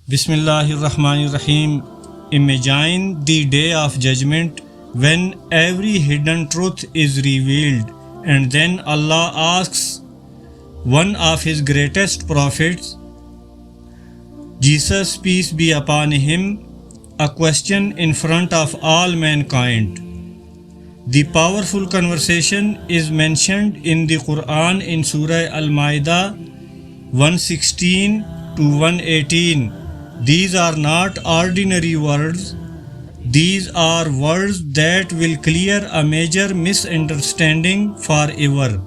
Bismillahirrahmanirrahim. Imagine the day of judgment when every hidden truth is revealed, and then Allah asks one of His greatest prophets, Jesus, peace be upon him, a question in front of all mankind. The powerful conversation is mentioned in the Quran in Surah Al-Ma'idah 116 to 118. These are not ordinary words. These are words that will clear a major misunderstanding forever.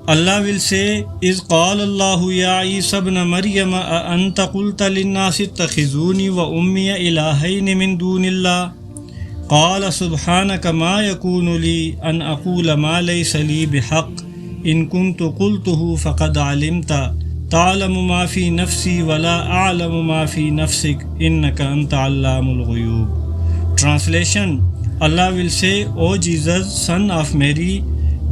Allah will say, إِذْ قَالَ اللَّهُ يَا عِيسَى ابْنَ مَرْيَمَ أَأَنْتَ قُلْتَ لِلنَّاسِ اتَّخِذُونِي وَأُمِّيَ إِلَٰهَيْنِ مِن دُونِ اللَّهِ قَالَ سُبْحَانَكَ مَا يَكُونُ لِي أَنْ أَقُولَ مَا لَيْسَ لِي بِحَقٍّ إِن كُنتُ قُلْتُهُ فَقَدْ عَلِمْتَ تَعْلَمُ مَا فِي نَفْسِي وَلَا أَعْلَمُ مَا فِي نَفْسِكَ إِنَّكَ أَنْتَ عَلَّامُ الْغُيُوبِ. Translation: Allah will say, O Jesus, son of Mary,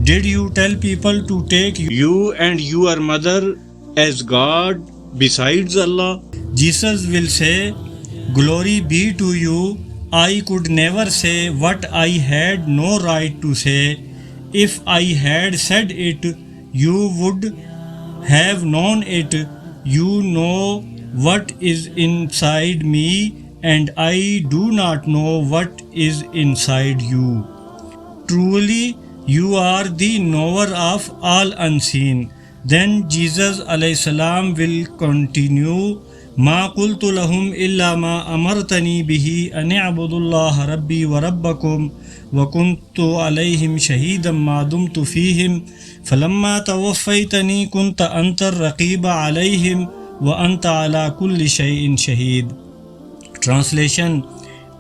did you tell people to take you and your mother as God besides Allah? Jesus will say, Glory be to you. I could never say what I had no right to say. If I had said it, you would have known it. You know what is inside me, and I do not know what is inside you. Truly, you are the knower of all unseen. Then Jesus alayhi salam will continue, ما قلت لهم إلا ما أمرتني به أن اعبدوا الله ربي وربكم وكنت عليهم شهيدا ما دمت فيهم فلما توفيتني كنت أنت الرقيب عليهم وأنت على كل شيء شهيد. Translation: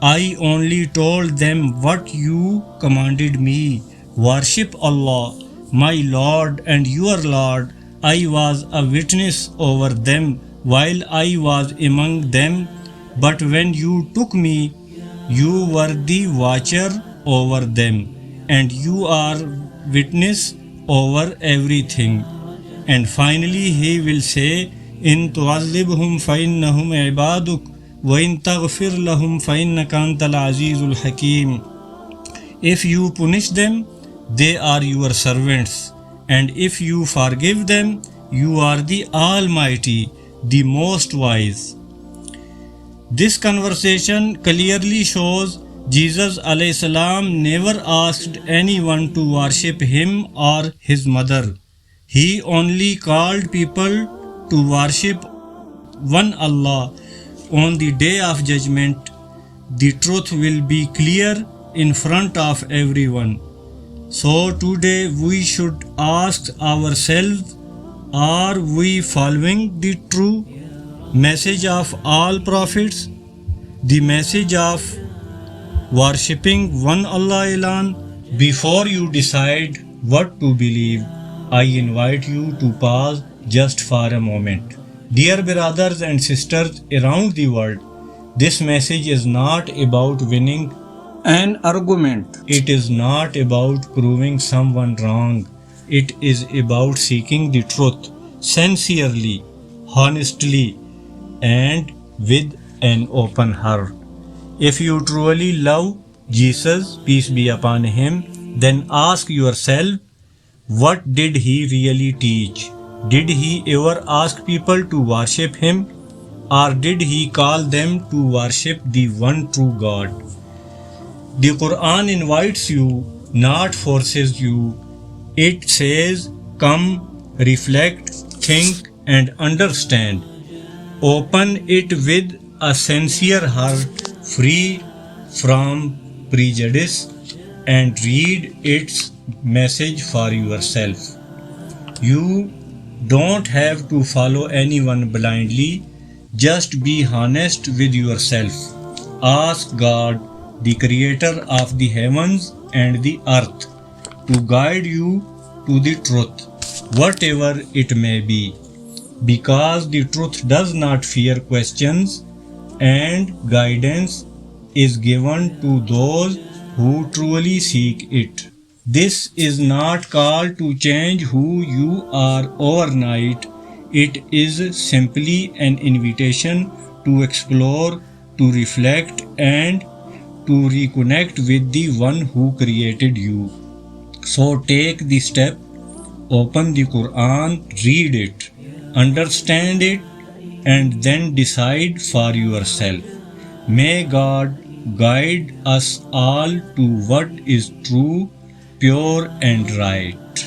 I only told them what you commanded me. Worship Allah, my Lord and your Lord. I was a witness over them while I was among them, but when you took me, you were the watcher over them, and you are witness over everything. And finally he will say, In tu'adhibhum fa'innahum ibaduk wa in taghfir lahum fa'innaka antal azizul hakim. If you punish them, they are your servants, and if you forgive them, you are the Almighty, the Most Wise. This conversation clearly shows Jesus alayhi salam never asked anyone to worship him or his mother. He only called people to worship one Allah. On the day of judgment, the truth will be clear in front of everyone. So today we should ask ourselves, are we following the true message of all prophets, the message of worshipping one Allah alone? Before you decide what to believe, I invite you to pause just for a moment. Dear brothers and sisters around the world, this message is not about winning an argument. It is not about proving someone wrong. It is about seeking the truth sincerely, honestly, and with an open heart. If you truly love Jesus, peace be upon him, then ask yourself, what did he really teach? Did he ever ask people to worship him, or did he call them to worship the one true God? The Quran invites you, not forces you. It says, come, reflect, think, and understand. Open it with a sincere heart, free from prejudice, and read its message for yourself. You don't have to follow anyone blindly. Just be honest with yourself. Ask God, the creator of the heavens and the earth, to guide you to the truth, whatever it may be, because the truth does not fear questions, and guidance is given to those who truly seek it. This is not called to change who you are overnight. It is simply an invitation to explore, to reflect, and to reconnect with the one who created you. So take the step, open the Quran, read it, understand it, and then decide for yourself. May God guide us all to what is true, pure, and right.